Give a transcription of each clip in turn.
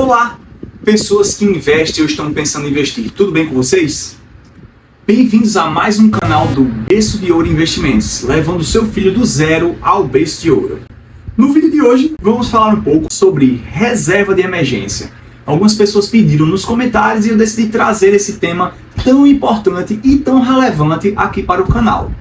Olá, pessoas que investem ou estão pensando em investir, tudo bem com vocês? Bem-vindos a mais um canal do Berço de Ouro Investimentos, levando seu filho do zero ao berço de ouro. No vídeo de hoje, vamos falar um pouco sobre reserva de emergência. Algumas pessoas pediram nos comentários e eu decidi trazer esse tema tão importante e tão relevante aqui para o canal.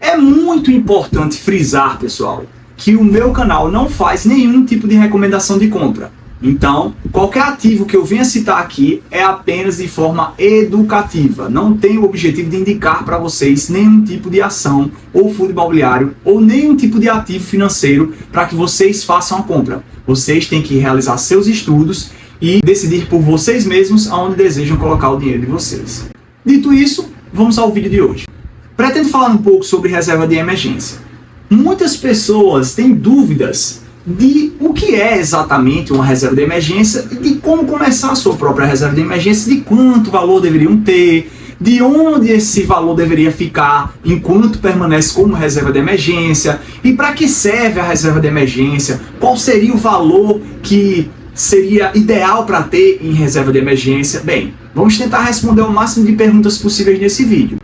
É muito importante frisar, pessoal, que o meu canal não faz nenhum tipo de recomendação de compra. Então, qualquer ativo que eu venha citar aqui é apenas de forma educativa. Não tem o objetivo de indicar para vocês nenhum tipo de ação ou fundo imobiliário ou nenhum tipo de ativo financeiro para que vocês façam a compra. Vocês têm que realizar seus estudos e decidir por vocês mesmos aonde desejam colocar o dinheiro de vocês. Dito isso, vamos ao vídeo de hoje. Pretendo falar um pouco sobre reserva de emergência. Muitas pessoas têm dúvidas de o que é exatamente uma reserva de emergência e de como começar a sua própria reserva de emergência, de quanto valor deveriam ter, de onde esse valor deveria ficar enquanto permanece como reserva de emergência e para que serve a reserva de emergência, qual seria o valor que seria ideal para ter em reserva de emergência. Bem, vamos tentar responder o máximo de perguntas possíveis nesse vídeo.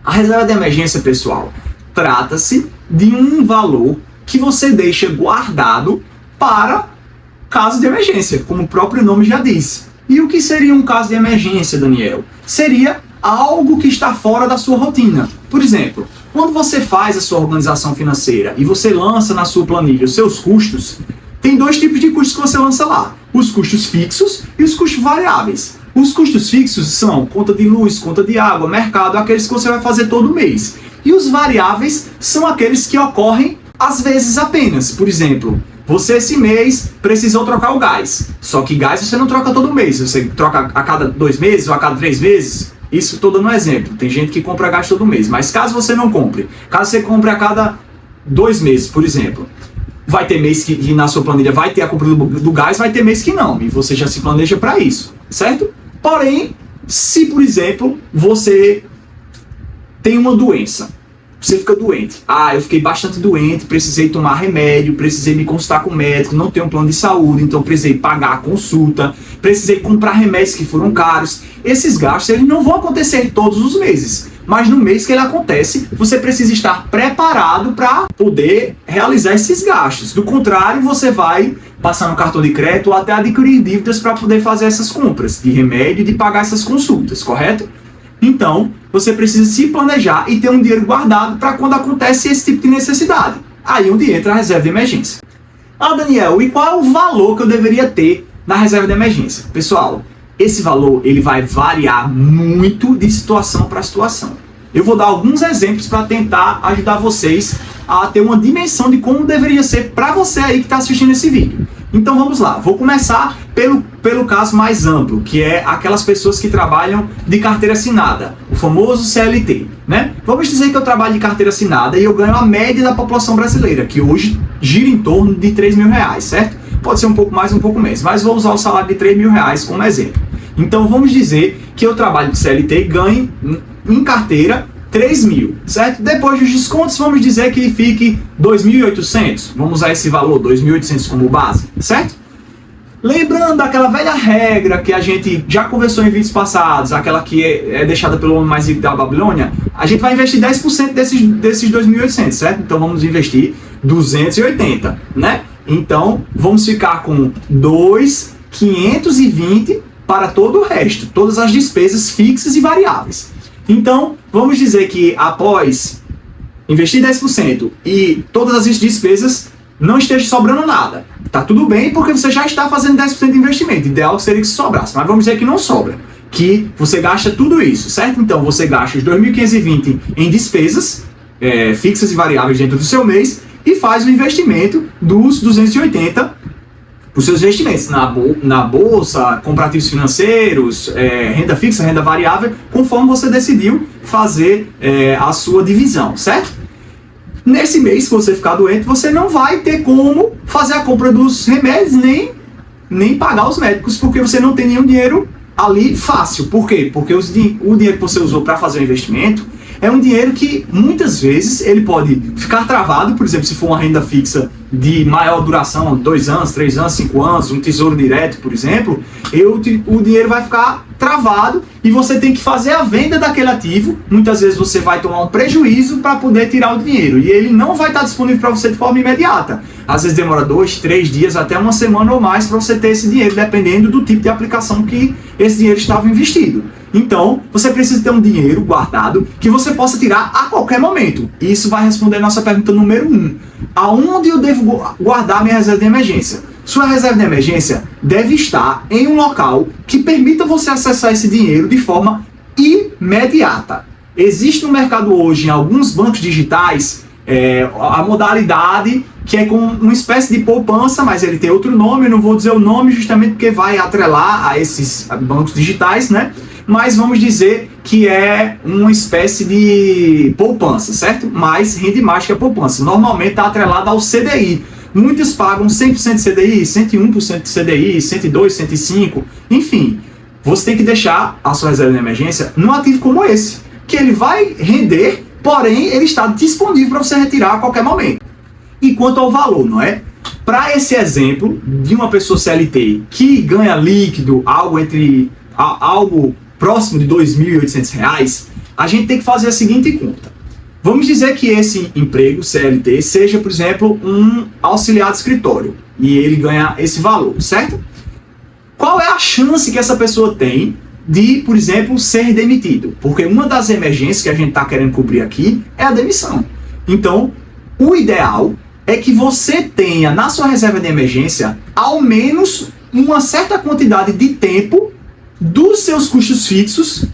A reserva de emergência, pessoal, trata-se de um valor que você deixa guardado para caso de emergência, como o próprio nome já diz. E o que seria um caso de emergência, Daniel? Seria algo que está fora da sua rotina. Por exemplo, quando você faz a sua organização financeira e você lança na sua planilha os seus custos, tem dois tipos de custos que você lança lá: os custos fixos e os custos variáveis. Os custos fixos são conta de luz, conta de água, mercado, aqueles que você vai fazer todo mês. E os variáveis são aqueles que ocorrem às vezes apenas. Por exemplo, você esse mês precisou trocar o gás. Só que gás você não troca todo mês, você troca a cada 2 meses ou a cada 3 meses. Isso estou dando um exemplo. Tem gente que compra gás todo mês. Mas caso você não compre, caso você compre a cada 2 meses, por exemplo, vai ter mês que na sua planilha vai ter a compra do gás, vai ter mês que não. E você já se planeja para isso, certo? Porém, se por exemplo, você tem uma doença, você fica doente. Eu fiquei bastante doente, precisei tomar remédio, precisei me consultar com o médico, não tenho um plano de saúde, então precisei pagar a consulta, precisei comprar remédios que foram caros. Esses gastos eles não vão acontecer todos os meses, mas no mês que ele acontece, você precisa estar preparado para poder realizar esses gastos. Do contrário, você vai passar no cartão de crédito ou até adquirir dívidas para poder fazer essas compras de remédio e de pagar essas consultas, correto? Então, você precisa se planejar e ter um dinheiro guardado para quando acontece esse tipo de necessidade. Aí onde entra a reserva de emergência. Daniel, e qual é o valor que eu deveria ter na reserva de emergência? Pessoal, esse valor ele vai variar muito de situação para situação. Eu vou dar alguns exemplos para tentar ajudar vocês a ter uma dimensão de como deveria ser para você aí que está assistindo esse vídeo. Então vamos lá, vou começar pelo caso mais amplo, que é aquelas pessoas que trabalham de carteira assinada, o famoso CLT, né? Vamos dizer que eu trabalho de carteira assinada e eu ganho a média da população brasileira, que hoje gira em torno de R$3.000, certo? Pode ser um pouco mais, um pouco menos, mas vou usar o salário de R$3.000 como exemplo. Então vamos dizer que eu trabalho de CLT e ganho em carteira 3.000, certo? Depois dos descontos, vamos dizer que fique 2.800. Vamos usar esse valor, 2.800 como base, certo? Lembrando daquela velha regra que a gente já conversou em vídeos passados, aquela que é deixada pelo homem mais rico da Babilônia, a gente vai investir 10% desses 2.800, certo? Então vamos investir 280, né? Então vamos ficar com 2.520 para todo o resto, todas as despesas fixas e variáveis. Então, vamos dizer que após investir 10% e todas as despesas não esteja sobrando nada. Tá tudo bem porque você já está fazendo 10% de investimento. Ideal seria que sobrasse, mas vamos dizer que não sobra. Que você gasta tudo isso, certo? Então, você gasta os 2.520 em despesas fixas e variáveis dentro do seu mês e faz o investimento dos 280 os seus investimentos na bolsa, comparativos financeiros, renda fixa, renda variável, conforme você decidiu fazer a sua divisão, certo? Nesse mês, se você ficar doente, você não vai ter como fazer a compra dos remédios, nem pagar os médicos, porque você não tem nenhum dinheiro ali fácil. Por quê? Porque o dinheiro que você usou para fazer o investimento é um dinheiro que muitas vezes ele pode ficar travado, por exemplo, se for uma renda fixa de maior duração, 2 anos, 3 anos, 5 anos, um tesouro direto, por exemplo, o dinheiro vai ficar travado e você tem que fazer a venda daquele ativo. Muitas vezes você vai tomar um prejuízo para poder tirar o dinheiro e ele não vai estar disponível para você de forma imediata. Às vezes demora 2, 3 dias, até uma semana ou mais para você ter esse dinheiro, dependendo do tipo de aplicação que esse dinheiro estava investido. Então, você precisa ter um dinheiro guardado que você possa tirar a qualquer momento. E isso vai responder a nossa pergunta número 1. Aonde eu devo guardar minha reserva de emergência? Sua reserva de emergência deve estar em um local que permita você acessar esse dinheiro de forma imediata. Existe no mercado hoje, em alguns bancos digitais, a modalidade que é com uma espécie de poupança, mas ele tem outro nome, eu não vou dizer o nome justamente porque vai atrelar a esses bancos digitais, né? Mas vamos dizer que é uma espécie de poupança, certo? Mas rende mais que a poupança. Normalmente está atrelada ao CDI. Muitos pagam 100% de CDI, 101% de CDI, 102%, 105%, enfim. Você tem que deixar a sua reserva de emergência num ativo como esse, que ele vai render, porém ele está disponível para você retirar a qualquer momento. E quanto ao valor, não é? Para esse exemplo de uma pessoa CLT que ganha líquido algo próximo de R$ 2.800, a gente tem que fazer a seguinte conta. Vamos dizer que esse emprego CLT seja, por exemplo, um auxiliar de escritório e ele ganha esse valor, certo? Qual é a chance que essa pessoa tem de, por exemplo, ser demitido? Porque uma das emergências que a gente está querendo cobrir aqui é a demissão. Então, o ideal é que você tenha na sua reserva de emergência ao menos uma certa quantidade de tempo dos seus custos fixos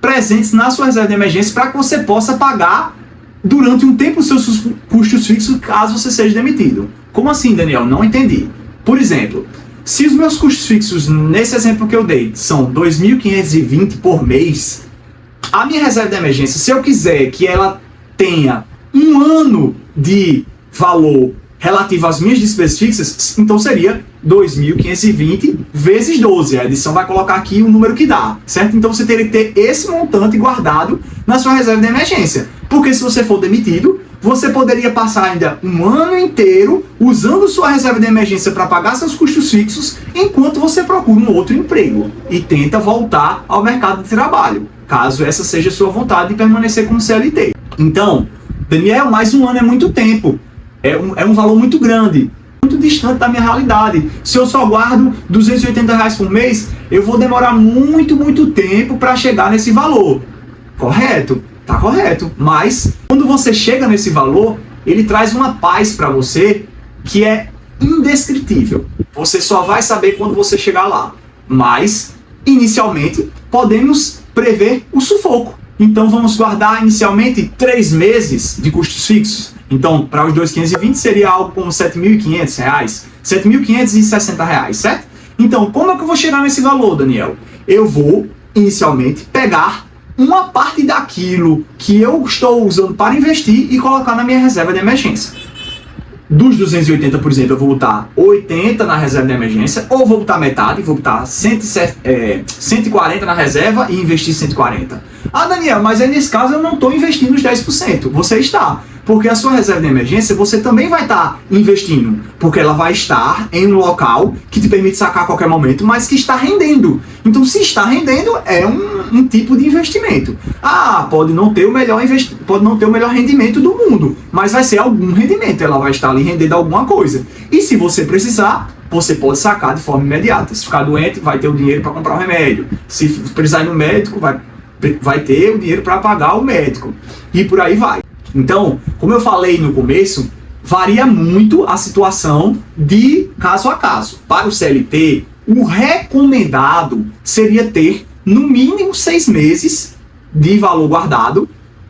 presentes na sua reserva de emergência para que você possa pagar durante um tempo os seus custos fixos caso você seja demitido. Como assim, Daniel? Não entendi. Por exemplo, se os meus custos fixos, nesse exemplo que eu dei, são 2.520 por mês, a minha reserva de emergência, se eu quiser que ela tenha um ano de valor relativo às minhas despesas fixas, então seria 2.520 vezes 12. A edição vai colocar aqui o número que dá, certo? Então você teria que ter esse montante guardado na sua reserva de emergência. Porque se você for demitido, você poderia passar ainda um ano inteiro usando sua reserva de emergência para pagar seus custos fixos, enquanto você procura um outro emprego e tenta voltar ao mercado de trabalho, caso essa seja a sua vontade de permanecer como CLT. Então, Daniel, mais um ano é muito tempo. É um valor muito grande, muito distante da minha realidade. Se eu só guardo R$280 por mês, eu vou demorar muito tempo para chegar nesse valor. Correto? Tá correto. Mas, quando você chega nesse valor, ele traz uma paz para você que é indescritível. Você só vai saber quando você chegar lá. Mas, inicialmente, podemos prever o sufoco. Então, vamos guardar inicialmente 3 meses de custos fixos. Então, para os 2.520 seria algo como R$ 7.500, R$ 7.560, certo? Então, como é que eu vou chegar nesse valor, Daniel? Eu vou, inicialmente, pegar uma parte daquilo que eu estou usando para investir e colocar na minha reserva de emergência. Dos 280, por exemplo, eu vou botar 80 na reserva de emergência, ou vou botar metade, vou botar 140 na reserva e investir 140. Ah, Daniel, mas aí nesse caso eu não estou investindo os 10%. Você está. Porque a sua reserva de emergência você também vai estar investindo, porque ela vai estar em um local que te permite sacar a qualquer momento, mas que está rendendo. Então, se está rendendo, é um tipo de investimento. Ah, pode não ter o melhor rendimento do mundo, mas vai ser algum rendimento, ela vai estar ali rendendo alguma coisa. E se você precisar, você pode sacar de forma imediata. Se ficar doente, vai ter o dinheiro para comprar o remédio. Se precisar ir no médico, vai ter o dinheiro para pagar o médico. E por aí vai. Então, como eu falei no começo, varia muito a situação de caso a caso. Para o CLT, o recomendado seria ter no mínimo 6 meses de valor guardado,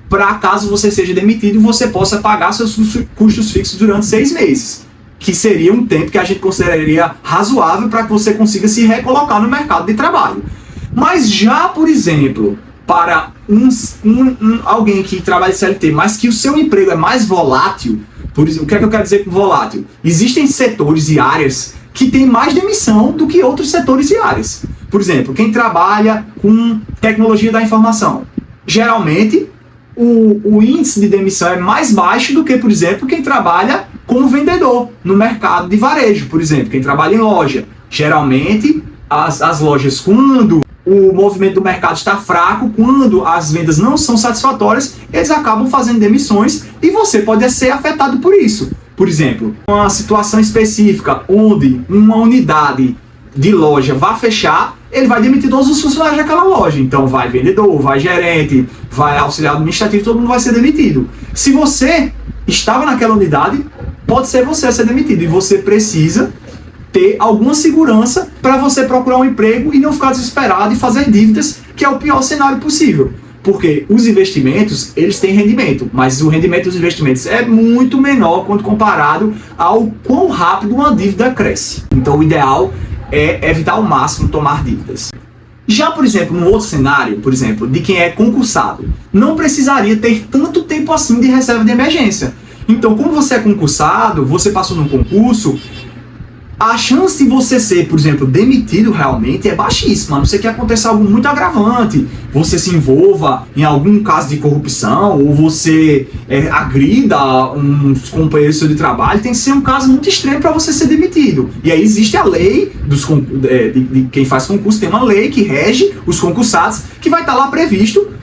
para caso você seja demitido, você possa pagar seus custos fixos durante 6 meses, que seria um tempo que a gente consideraria razoável para que você consiga se recolocar no mercado de trabalho. Mas já, por exemplo, para alguém que trabalha de CLT, mas que o seu emprego é mais volátil, por exemplo, o que é que eu quero dizer com volátil? Existem setores e áreas que têm mais demissão do que outros setores e áreas. Por exemplo, quem trabalha com tecnologia da informação, geralmente o índice de demissão é mais baixo do que, por exemplo, quem trabalha como vendedor no mercado de varejo, por exemplo, quem trabalha em loja. Geralmente, as lojas, quando o movimento do mercado está fraco, quando as vendas não são satisfatórias, eles acabam fazendo demissões e você pode ser afetado por isso. Por exemplo, uma situação específica onde uma unidade de loja vai fechar, ele vai demitir todos os funcionários daquela loja. Então vai vendedor, vai gerente, vai auxiliar administrativo, todo mundo vai ser demitido. Se você estava naquela unidade, pode ser você a ser demitido e você precisa ter alguma segurança para você procurar um emprego e não ficar desesperado e fazer dívidas, que é o pior cenário possível. Porque os investimentos, eles têm rendimento, mas o rendimento dos investimentos é muito menor quando comparado ao quão rápido uma dívida cresce. Então o ideal é evitar ao máximo tomar dívidas. Já, por exemplo, num outro cenário, por exemplo, de quem é concursado, não precisaria ter tanto tempo assim de reserva de emergência. Então, como você é concursado, você passou num concurso, a chance de você ser, por exemplo, demitido realmente é baixíssima, a não ser que aconteça algo muito agravante, você se envolva em algum caso de corrupção, ou você agrida uns companheiros de trabalho, tem que ser um caso muito extremo para você ser demitido. E aí existe a lei de quem faz concurso, tem uma lei que rege os concursados, que vai estar lá previsto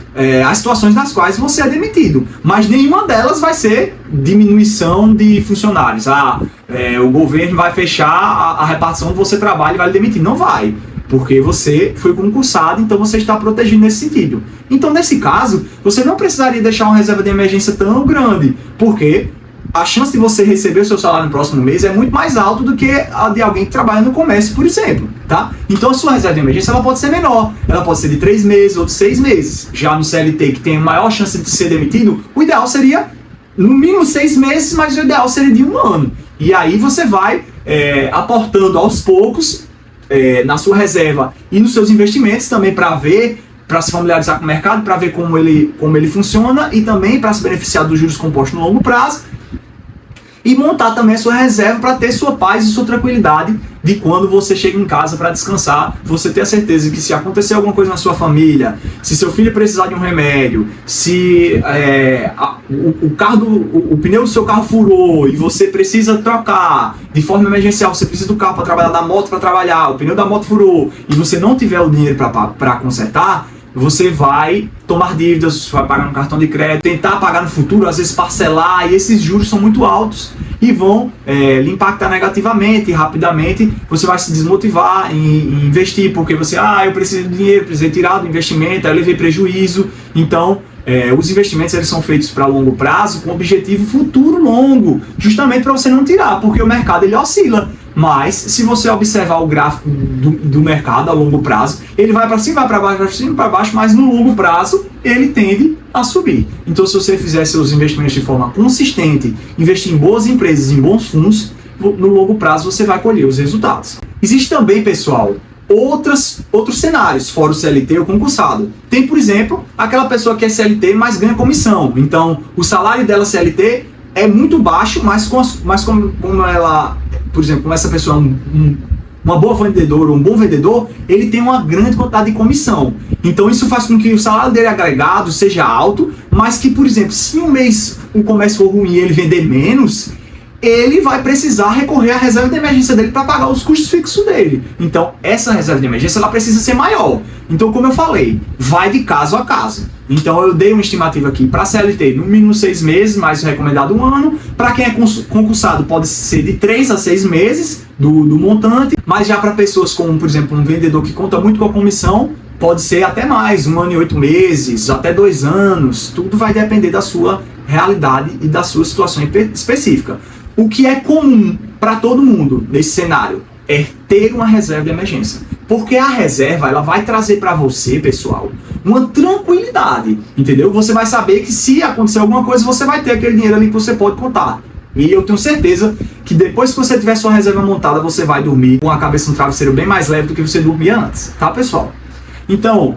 as situações nas quais você é demitido, mas nenhuma delas vai ser diminuição de funcionários. O governo vai fechar a repartição onde você trabalha e vai lhe demitir. Não vai, porque você foi concursado, então você está protegido nesse sentido. Então, nesse caso, você não precisaria deixar uma reserva de emergência tão grande, porque a chance de você receber o seu salário no próximo mês é muito mais alta do que a de alguém que trabalha no comércio, por exemplo, tá? Então a sua reserva de emergência ela pode ser menor, ela pode ser de 3 meses ou de 6 meses. Já no CLT, que tem maior chance de ser demitido, o ideal seria no mínimo 6 meses, mas o ideal seria de 1 ano. E aí você vai aportando aos poucos na sua reserva e nos seus investimentos também para se familiarizar com o mercado, para ver como ele funciona e também para se beneficiar dos juros compostos no longo prazo. E montar também a sua reserva para ter sua paz e sua tranquilidade de quando você chega em casa para descansar, você ter a certeza que se acontecer alguma coisa na sua família, se seu filho precisar de um remédio, se o pneu do seu carro furou e você precisa trocar de forma emergencial, você precisa do carro para trabalhar, da moto para trabalhar, o pneu da moto furou e você não tiver o dinheiro para consertar, você vai tomar dívidas, vai pagar no cartão de crédito, tentar pagar no futuro, às vezes parcelar, e esses juros são muito altos e vão lhe impactar negativamente e rapidamente você vai se desmotivar em investir, porque você, eu preciso de dinheiro, precisei tirar do investimento, aí eu levei prejuízo. Então, os investimentos eles são feitos para longo prazo, com objetivo futuro longo, justamente para você não tirar, porque o mercado ele oscila. Mas, se você observar o gráfico do mercado a longo prazo, ele vai para cima, vai para baixo, vai para cima, para baixo, mas no longo prazo ele tende a subir. Então, se você fizer seus investimentos de forma consistente, investir em boas empresas, em bons fundos, no longo prazo você vai colher os resultados. Existe também, pessoal, outros cenários, fora o CLT ou concursado. Tem, por exemplo, aquela pessoa que é CLT, mas ganha comissão. Então, o salário dela CLT é muito baixo, mas como ela, por exemplo, como essa pessoa é uma boa vendedora ou um bom vendedor, ele tem uma grande quantidade de comissão. Então isso faz com que o salário dele agregado seja alto, mas que, por exemplo, se um mês o comércio for ruim e ele vender menos, ele vai precisar recorrer à reserva de emergência dele para pagar os custos fixos dele. Então, essa reserva de emergência ela precisa ser maior. Então, como eu falei, vai de caso a caso. Então, eu dei uma estimativa aqui para CLT, no mínimo 6 meses, mais recomendado 1 ano. Para quem é concursado, pode ser de 3 a 6 meses do montante. Mas já para pessoas como, por exemplo, um vendedor que conta muito com a comissão, pode ser até mais, 1 ano e 8 meses, até 2 anos. Tudo vai depender da sua realidade e da sua situação específica. O que é comum para todo mundo nesse cenário é ter uma reserva de emergência. Porque a reserva ela vai trazer para você, pessoal, uma tranquilidade, entendeu? Você vai saber que se acontecer alguma coisa, você vai ter aquele dinheiro ali que você pode contar. E eu tenho certeza que depois que você tiver sua reserva montada, você vai dormir com a cabeça no travesseiro bem mais leve do que você dormia antes, tá, pessoal? Então,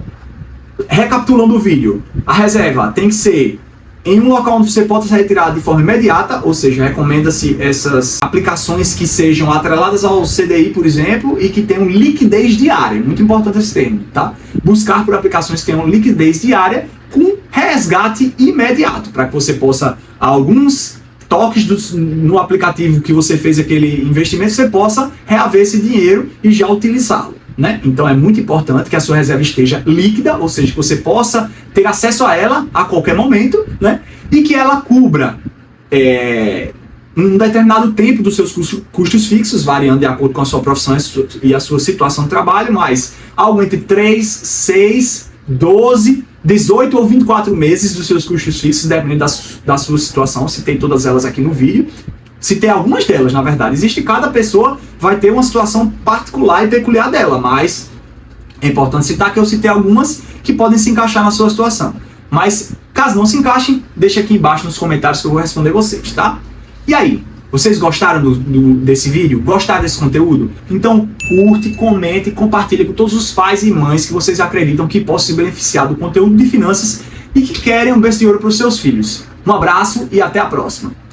recapitulando o vídeo, a reserva tem que ser em um local onde você pode ser retirado de forma imediata, ou seja, recomenda-se essas aplicações que sejam atreladas ao CDI, por exemplo, e que tenham liquidez diária. Muito importante esse termo, tá? Buscar por aplicações que tenham liquidez diária com resgate imediato, para que você possa, alguns toques no aplicativo que você fez aquele investimento, você possa reaver esse dinheiro e já utilizá-lo, né? Então é muito importante que a sua reserva esteja líquida, ou seja, que você possa ter acesso a ela a qualquer momento, né? E que ela cubra um determinado tempo dos seus custos fixos, variando de acordo com a sua profissão e a sua situação de trabalho, mas algo entre 3, 6, 12, 18 ou 24 meses dos seus custos fixos, dependendo da sua situação. Citei todas elas aqui no vídeo. Citei algumas delas, na verdade. Cada pessoa vai ter uma situação particular e peculiar dela, mas é importante citar que eu citei algumas que podem se encaixar na sua situação. Mas, caso não se encaixem, deixa aqui embaixo nos comentários que eu vou responder vocês, tá? E aí? Vocês gostaram desse vídeo? Gostaram desse conteúdo? Então curte, comente e compartilhe com todos os pais e mães que vocês acreditam que possam se beneficiar do conteúdo de finanças e que querem um berço de ouro para os seus filhos. Um abraço e até a próxima!